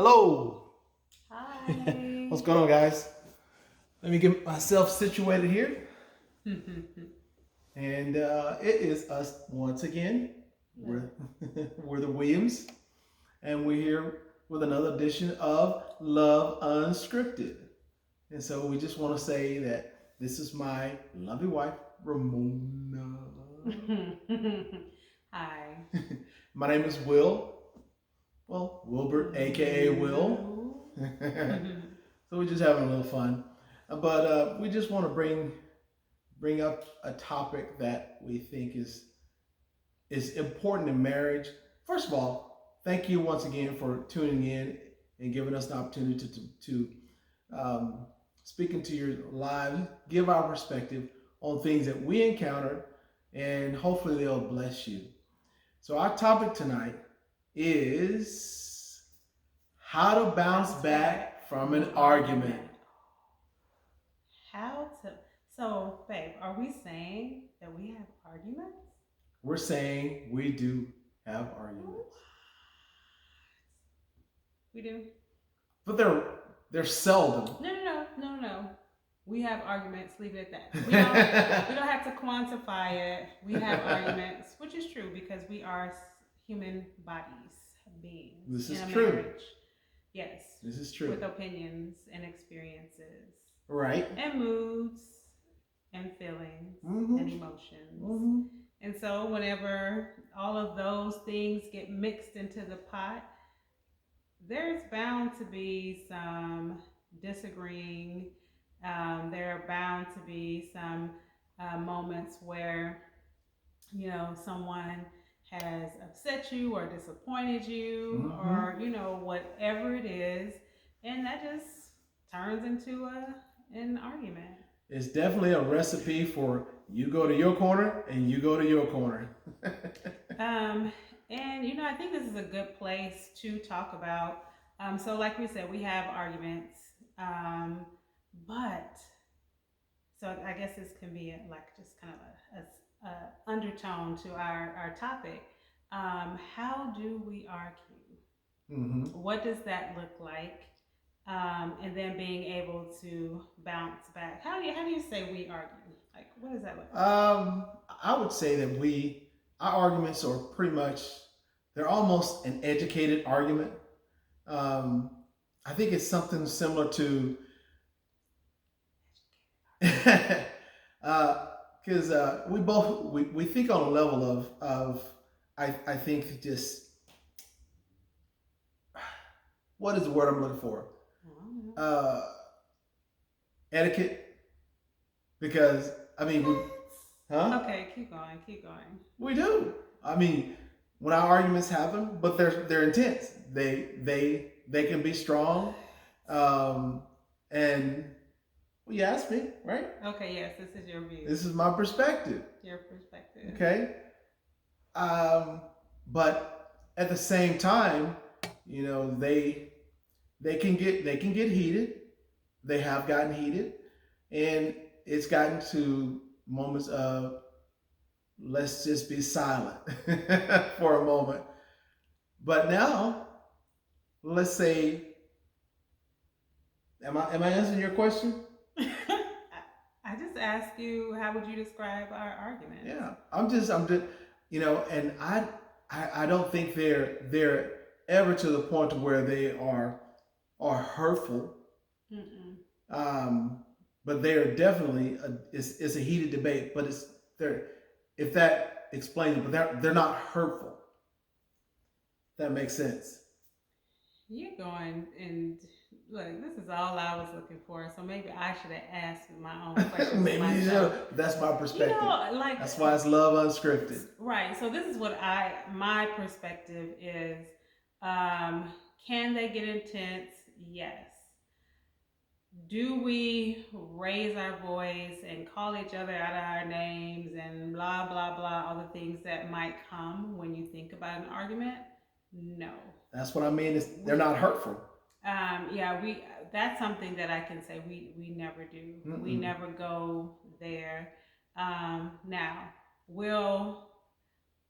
Hello. Hi. What's going on, guys? Let me get myself situated here. And it is us once again. We're, we're the Williams. And we're here with another edition of Love Unscripted. And so we just want to say that this is my lovely wife, Ramona. Hi. My name is Will. Well, Wilbert, aka Will. So we're just having a little fun. But we just want to bring up a topic that we think is important in marriage. First of all, thank you once again for tuning in and giving us the opportunity to speak into your lives, give our perspective on things that we encounter, and hopefully they'll bless you. So our topic tonight is how to bounce back from an argument. How to. So, babe, are we saying that we have arguments? We're saying we do have arguments. We do. But they're seldom. No. We have arguments. Leave it at that. We don't have to quantify it. We have arguments, which is true because we are human bodies, beings. This is in a true. Marriage. Yes. This is true. With opinions and experiences. Right. And moods and feelings and emotions. Mm-hmm. And so whenever all of those things get mixed into the pot, there's bound to be some disagreeing. There are bound to be some moments where, someone has upset you or disappointed you or, whatever it is. And that just turns into an argument. It's definitely a recipe for you go to your corner and you go to your corner. And I think this is a good place to talk about. So like we said, we have arguments, but so I guess this can be just kind of a undertone to our topic. How do we argue? What does that look like? And then being able to bounce back. How do you say we argue? Like, what does that look like? I would say that our arguments are pretty much, they're almost an educated argument. I think it's something similar to, because we think on a level of I think just, what is the word I'm looking for? Etiquette, because Okay, keep going. We do. I mean, when our arguments happen, but they're intense. They can be strong, and you asked me, right? Okay, yes, this is your view. This is my perspective. Your perspective. Okay. But at the same time, they can get heated. They have gotten heated, and it's gotten to moments of let's just be silent for a moment. But now, let's say, am I answering your question? I just asked you, how would you describe our argument? Yeah, I'm just, and I don't think they're ever to the point to where they are hurtful. But they are definitely it's a heated debate. But if that explains it, but they're not hurtful. That makes sense. You're going and look, this is all I was looking for. So maybe I should have asked my own questions. Maybe you should. That's my perspective. That's why it's Love Unscripted. Right. So this is what my perspective is. Can they get intense? Yes. Do we raise our voice and call each other out of our names and blah, blah, blah, all the things that might come when you think about an argument? No. That's what I mean. They're not hurtful. That's something that I can say we never do. We never go there. Now, will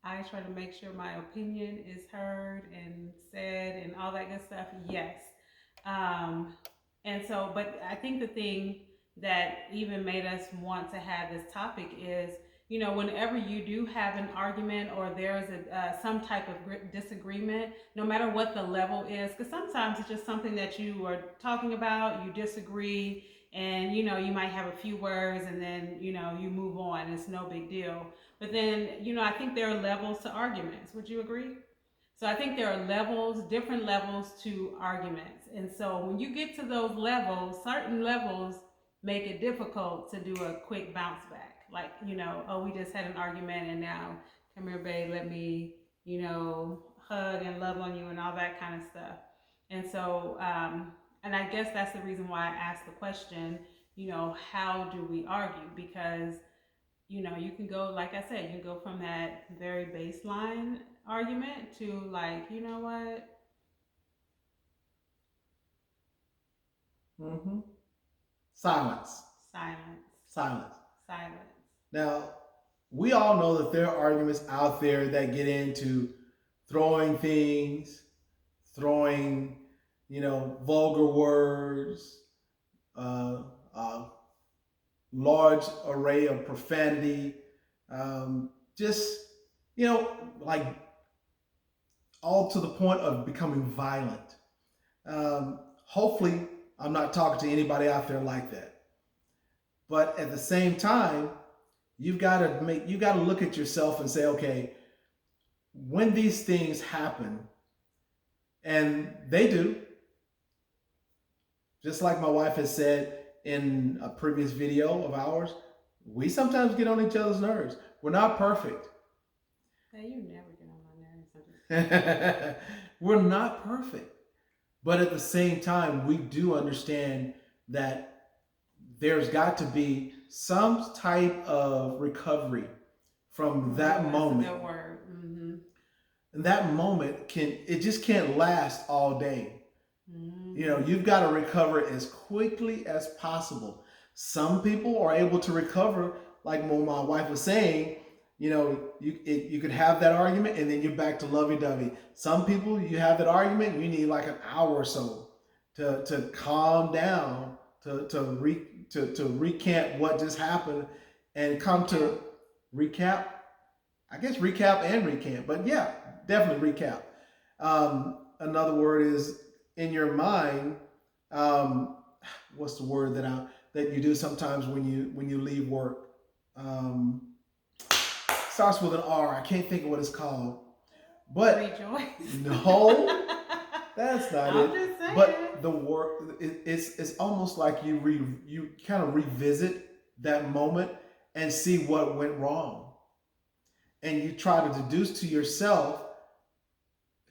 I try to make sure my opinion is heard and said and all that good stuff, yes. Um, and so, but I think the thing that even made us want to have this topic is, whenever you do have an argument or there's some type of disagreement, no matter what the level is, because sometimes it's just something that you are talking about, you disagree, and you might have a few words, and then you move on. It's no big deal. But then I think there are levels to arguments. Would you agree? So I think there are levels, different levels to arguments. And so when you get to those levels, certain levels make it difficult to do a quick bounce back. Like, oh, we just had an argument and now, come here, babe, let me, hug and love on you and all that kind of stuff. And so, and I guess that's the reason why I asked the question, how do we argue? Because you can go, like I said, you can go from that very baseline argument to like, you know what? Mm-hmm. Silence. Silence. Silence. Silence. Now, we all know that there are arguments out there that get into throwing things, throwing, vulgar words, large array of profanity, just, like all to the point of becoming violent. Hopefully, I'm not talking to anybody out there like that. But at the same time, you've got to look at yourself and say, okay, when these things happen, and they do, just like my wife has said in a previous video of ours, we sometimes get on each other's nerves. We're not perfect. Hey, you never get on my nerves. We're not perfect. But at the same time, we do understand that there's got to be some type of recovery from that moment. That's a good word. Mm-hmm. And that moment it just can't last all day. Mm-hmm. You've got to recover as quickly as possible. Some people are able to recover, like what my wife was saying, you could have that argument and then you're back to lovey-dovey. Some people, you have that argument, you need like an hour or so to calm down, to recant what just happened and come to recap. I guess recap and recant, but yeah, definitely recap. Another word is in your mind. What's the word that you do sometimes when you leave work? Starts with an R. I can't think of what it's called. But rejoice. No, that's not I'm it. Just saying. But the word it's almost like you kind of revisit that moment and see what went wrong, and you try to deduce to yourself,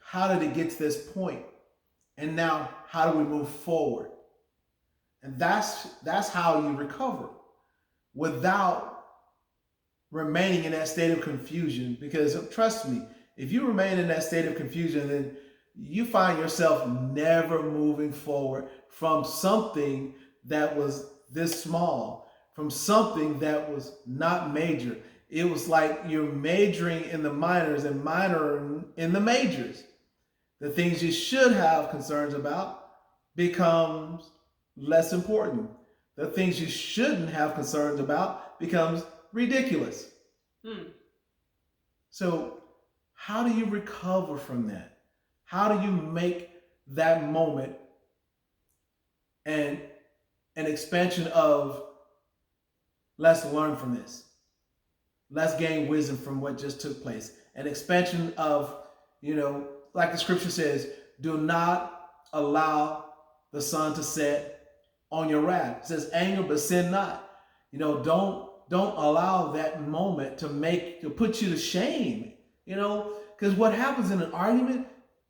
how did it get to this point, and now how do we move forward? And that's how you recover without remaining in that state of confusion. Because trust me, if you remain in that state of confusion, then you find yourself never moving forward from something that was this small, from something that was not major. It was like you're majoring in the minors and minoring in the majors. The things you should have concerns about becomes less important. The things you shouldn't have concerns about becomes ridiculous. So how do you recover from that? How do you make that moment and an expansion of, let's learn from this, let's gain wisdom from what just took place, an expansion of, like the scripture says, do not allow the sun to set on your wrath. It says anger, but sin not. Don't allow that moment to put you to shame. Because what happens in an argument,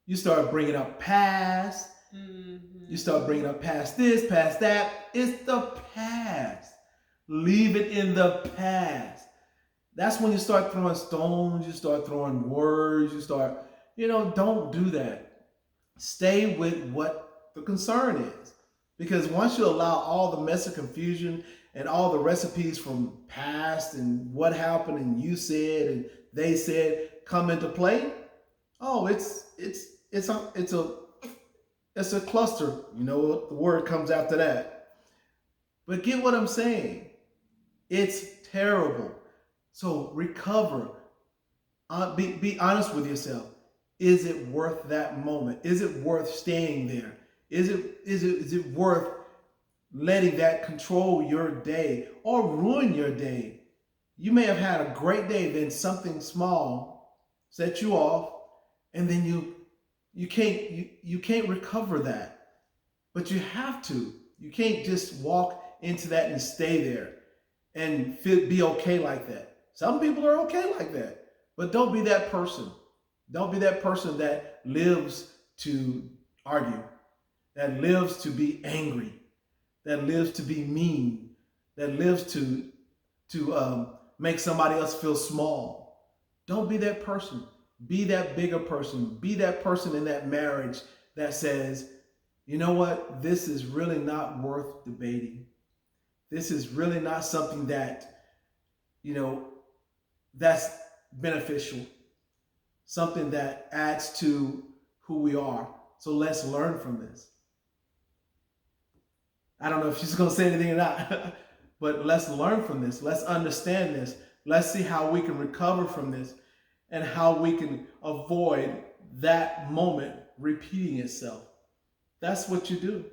you start bringing up past. Mm-hmm. You start bringing up past this, past that. It's the past. Leave it in the past. That's when you start throwing stones. You start throwing words. You start, don't do that. Stay with what the concern is. Because once you allow all the mess of confusion and all the recipes from past and what happened and you said and they said come into play, it's a It's a cluster. You know what the word comes after that. But get what I'm saying. It's terrible. So recover. Be honest with yourself. Is it worth that moment? Is it worth staying there? Is it worth letting that control your day or ruin your day? You may have had a great day, then something small set you off, and then you can't recover that. But you have to. You can't just walk into that and stay there and be okay like that. Some people are okay like that, but don't be that person. Don't be that person that lives to argue, that lives to be angry, that lives to be mean, that lives to make somebody else feel small. Don't be that person. Be that bigger person. Be that person in that marriage that says, you know what, this is really not worth debating. This is really not something that, you know, that's beneficial, something that adds to who we are. So let's learn from this. I don't know if she's going to say anything or not, but let's learn from this. Let's understand this. Let's see how we can recover from this and how we can avoid that moment repeating itself. That's what you do.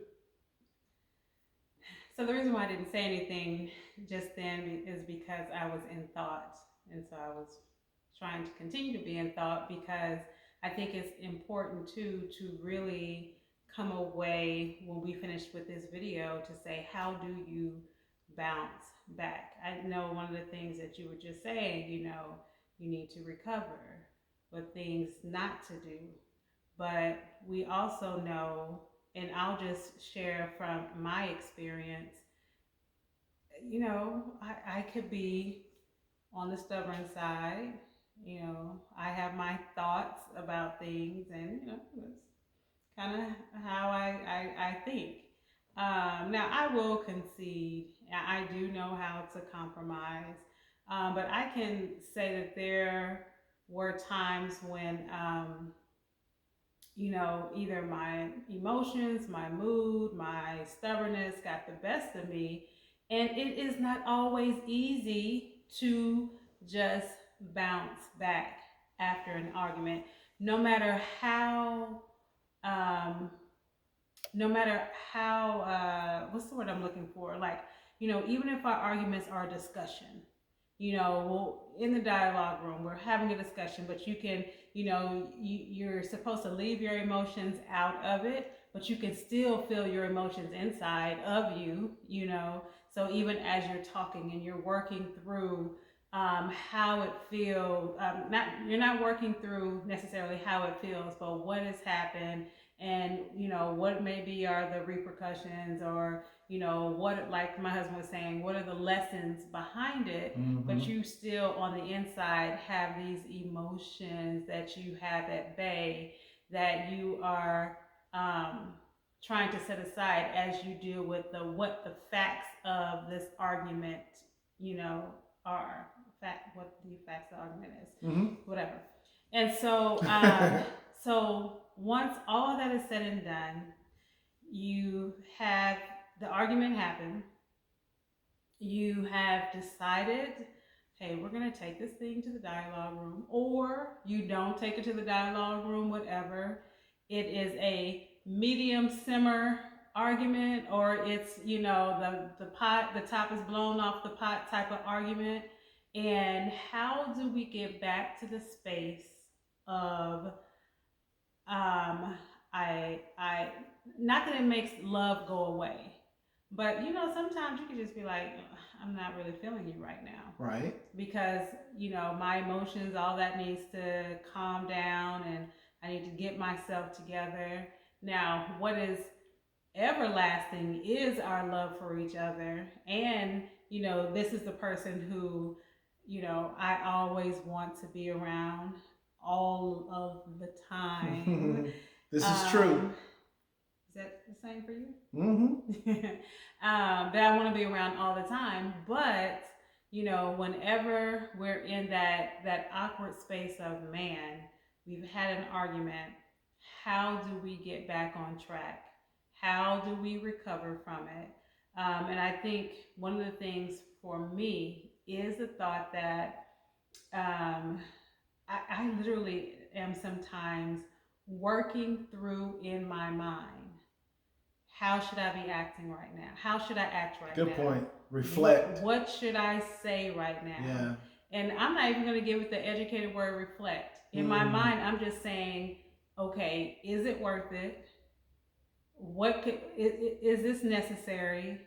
So the reason why I didn't say anything just then is because I was in thought. And so I was trying to continue to be in thought, because I think it's important too to really come away when we finish with this video to say, how do you bounce back? I know one of the things that you were just saying, you know, you need to recover, what things not to do. But we also know, and I'll just share from my experience, you know, I could be on the stubborn side. You know, I have my thoughts about things, and you know, that's kind of how I think. Now, I will concede. I do know how to compromise, but I can say that there were times when, you know, either my emotions, my mood, my stubbornness got the best of me. And it is not always easy to just bounce back after an argument, no matter how, um, no matter how, what's the word I'm looking for? Like, you know, even if our arguments are a discussion, you know, well, in the dialogue room, we're having a discussion, but you can, you know, you're supposed to leave your emotions out of it, but you can still feel your emotions inside of you, you know. So even as you're talking and you're working through how it feels, not you're not working through necessarily how it feels, but what has happened, and you know what maybe are the repercussions, or you know what, like my husband was saying, what are the lessons behind it. But you still on the inside have these emotions that you have at bay, that you are trying to set aside as you deal with what the facts of this argument, you know, are what the facts of the argument is, whatever. And so so once all of that is said and done, you have the argument happen. You have decided, hey, we're going to take this thing to the dialogue room, or you don't take it to the dialogue room, whatever. It is a medium simmer argument, or it's, you know, the top is blown off the pot type of argument. And how do we get back to the space of I not that it makes love go away, but you know, sometimes you can just be like, I'm not really feeling you right now. Right. Because, you know, my emotions, all that needs to calm down, and I need to get myself together. Now, what is everlasting is our love for each other. And, you know, this is the person who, you know, I always want to be around all of the time. This is true. Is that the same for you? Mm-hmm. That I want to be around all the time. But, you know, whenever we're in that awkward space of, man, we've had an argument. how do we get back on track? How do we recover from it? And I think one of the things for me is the thought that um, I literally am sometimes working through in my mind, how should I be acting right now? How should I act right Good now? point. Reflect. What should I say right now? Yeah. And I'm not even going to give it the educated word reflect. In my Mm. mind, I'm just saying, okay, is it worth it? Is this necessary?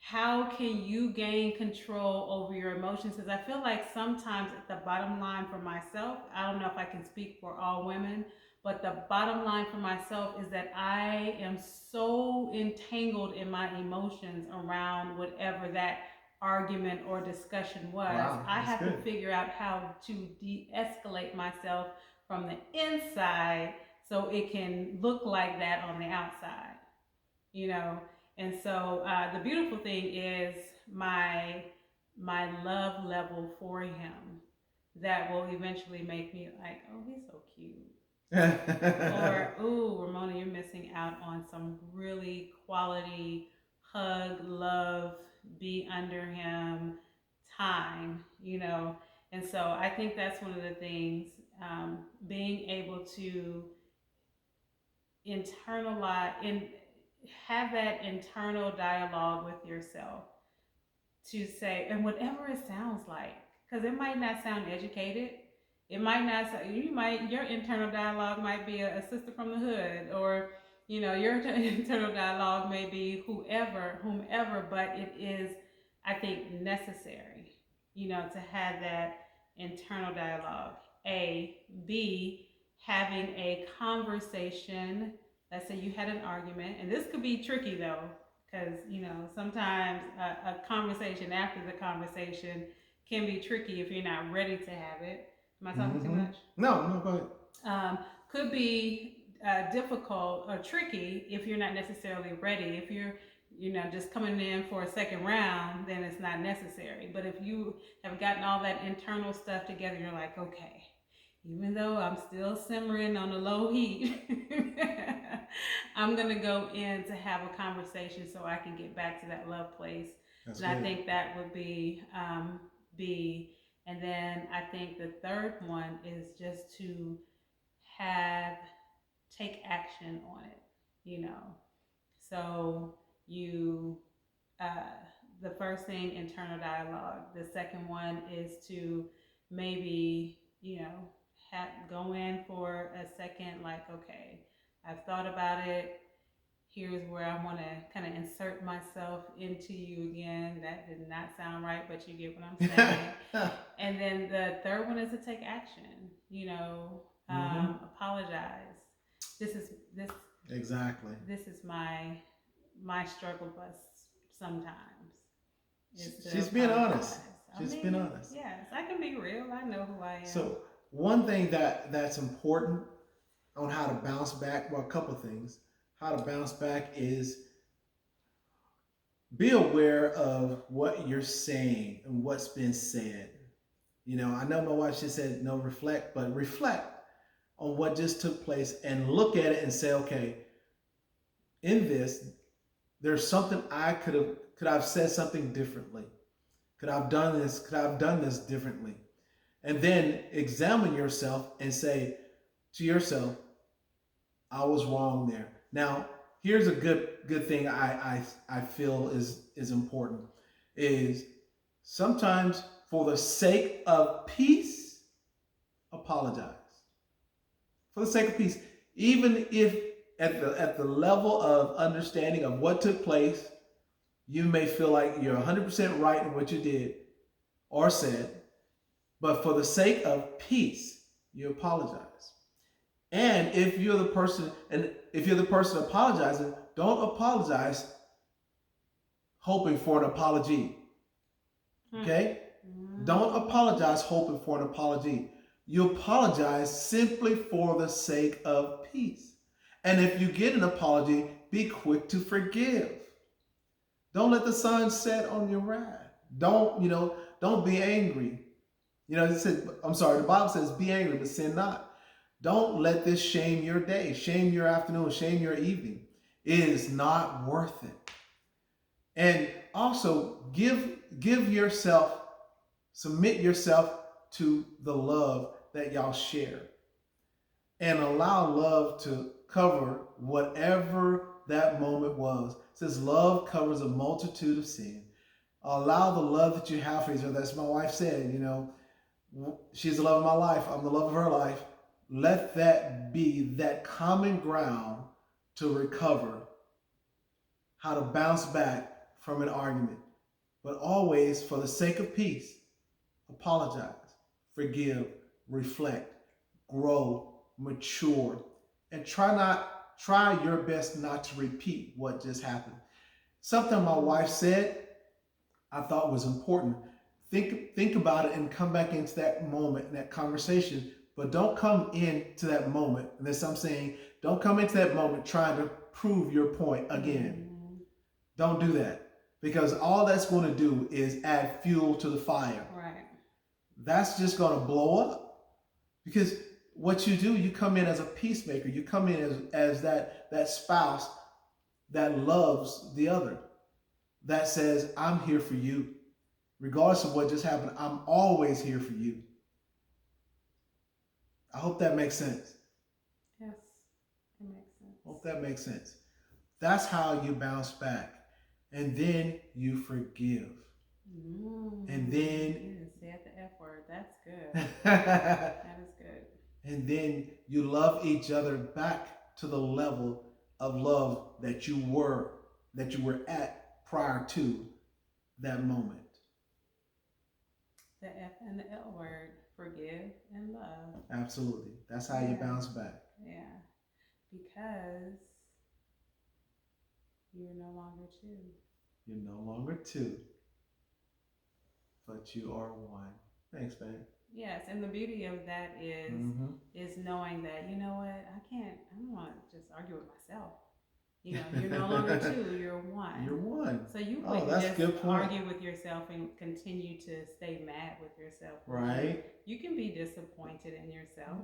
How can you gain control over your emotions? Because I feel like sometimes at the bottom line for myself, I don't know if I can speak for all women, but the bottom line for myself is that I am so entangled in my emotions around whatever that argument or discussion was. Wow, I that's have to good. figure out how to de-escalate myself from the inside so it can look like that on the outside, you know. And so the beautiful thing is my my love level for him that will eventually make me like, oh, he's so cute. Or, ooh, Ramona, you're missing out on some really quality hug, love, be under him time, you know. And so I think that's one of the things, being able to internalize and have that internal dialogue with yourself to say, and whatever it sounds like, because it might not sound educated. It might not. Your internal dialogue might be a sister from the hood, or your internal dialogue may be whomever. But it is, I think, necessary, to have that internal dialogue. A, B, having a conversation. Let's say you had an argument, and this could be tricky though, because sometimes a conversation after the conversation can be tricky if you're not ready to have it. Am I talking too Mm-hmm. much? No, no, go ahead. Could be difficult or tricky if you're not necessarily ready. If you're just coming in for a second round, then it's not necessary. But if you have gotten all that internal stuff together, you're like, okay, even though I'm still simmering on a low heat, I'm gonna go in to have a conversation so I can get back to that love place. That's And I good. think that would be B. And then I think the third one is just to have take action on it. You know, so you the first thing, internal dialogue. The second one is to maybe, go in for a second, like, okay, I've thought about it. Here's where I want to kind of insert myself into you again. That did not sound right, but you get what I'm saying. And then the third one is to take action. Apologize. This Exactly. this is my struggle bus sometimes. She's being honest. She's being mean, honest. yes, I can be real. I know who I am. So one thing that's important on how to bounce back, well, a couple things. How to bounce back is be aware of what you're saying and what's been said. I know my wife, she said no reflect, but reflect on what just took place and look at it and say, okay, in this, there's something I could have said something differently. Could I have done this? Could I have done this differently? And then examine yourself and say to yourself, I was wrong there. Now, here's a good thing I feel is important is sometimes for the sake of peace, apologize. For the sake of peace, even if at the level of understanding of what took place, you may feel like you're 100% right in what you did or said, but for the sake of peace, you apologize. And if you're the person apologizing, don't apologize hoping for an apology. Okay? Don't apologize hoping for an apology. You apologize simply for the sake of peace. And if you get an apology, be quick to forgive. Don't let the sun set on your wrath. Don't be angry. It says, I'm sorry, the Bible says, be angry, but sin not. Don't let this shame your day, shame your afternoon, shame your evening. It is not worth it. And also give yourself, submit yourself to the love that y'all share. And allow love to cover whatever that moment was. It says love covers a multitude of sin. Allow the love that you have for each other. As my wife said, she's the love of my life. I'm the love of her life. Let that be that common ground to recover, how to bounce back from an argument. But always, for the sake of peace, apologize, forgive, reflect, grow, mature, and try your best not to repeat what just happened. Something my wife said I thought was important. Think about it and come back into that moment, that conversation, but don't come into that moment. And that's what I'm saying. Don't come into that moment trying to prove your point again. Don't do that, because all that's going to do is add fuel to the fire. Right. That's just going to blow up, because what you do, you come in as a peacemaker. You come in as that spouse that loves the other, that says, I'm here for you. Regardless of what just happened, I'm always here for you. I hope that makes sense. Yes, it makes sense. Hope that makes sense. That's how you bounce back. And then you forgive. And then... You said the F word. That's good. That is good. And then you love each other back to the level of love that you were at prior to that moment. The F and the L word, forgive and love. Absolutely. That's how you bounce back. Yeah. Because you're no longer two. You're no longer two, but you are one. Thanks, babe. Yes, and the beauty of that is knowing that, you know what, I don't want to just argue with myself. You're no longer two, you're one. You're one. So you Oh, wouldn't that's just a good point. argue with yourself and continue to stay mad with yourself. Right. You can be disappointed in yourself,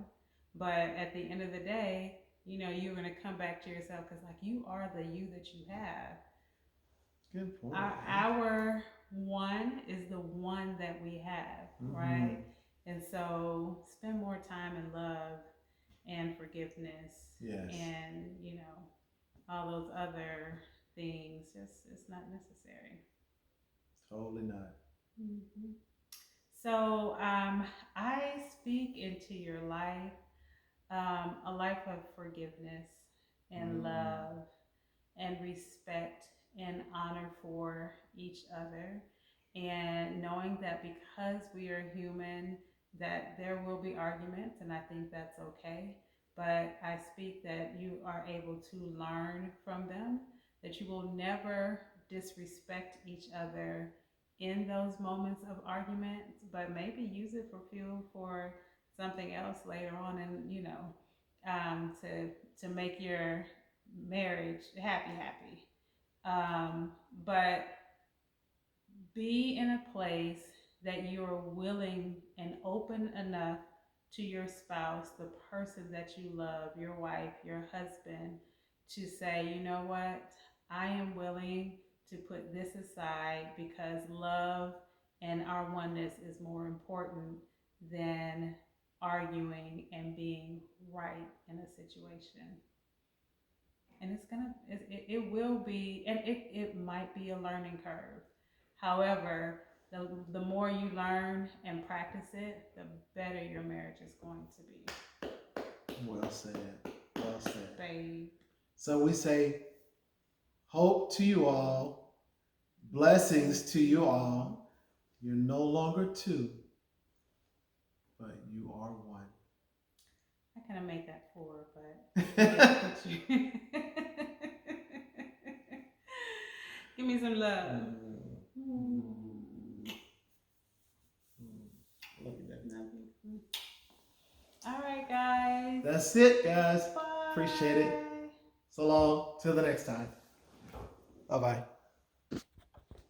but at the end of the day, you're going to come back to yourself, because you are the you that you have. Good point. Our one is the one that we have, right? And so spend more time in love and forgiveness. Yes. And, all those other things, it's not necessary. Totally not. So I speak into your life, a life of forgiveness and love and respect and honor for each other, and knowing that because we are human, that there will be arguments, and I think that's okay. But I speak that you are able to learn from them, that you will never disrespect each other in those moments of arguments, but maybe use it for fuel for something else later on, and to make your marriage happy. But be in a place that you are willing and open enough to your spouse, the person that you love, your wife, your husband, to say, you know what, I am willing to put this aside, because love and our oneness is more important than arguing and being right in a situation. And it will be, and it might be a learning curve. However, the more you learn and practice it, the better your marriage is going to be. Well said. Well said. Babe. So we say, hope to you all, blessings to you all. You're no longer two, but you are one. I kind of made that 4, but give me some love. Love you, baby. All right, guys. That's it, guys. Bye. Appreciate it. So long. Till the next time. Bye-bye.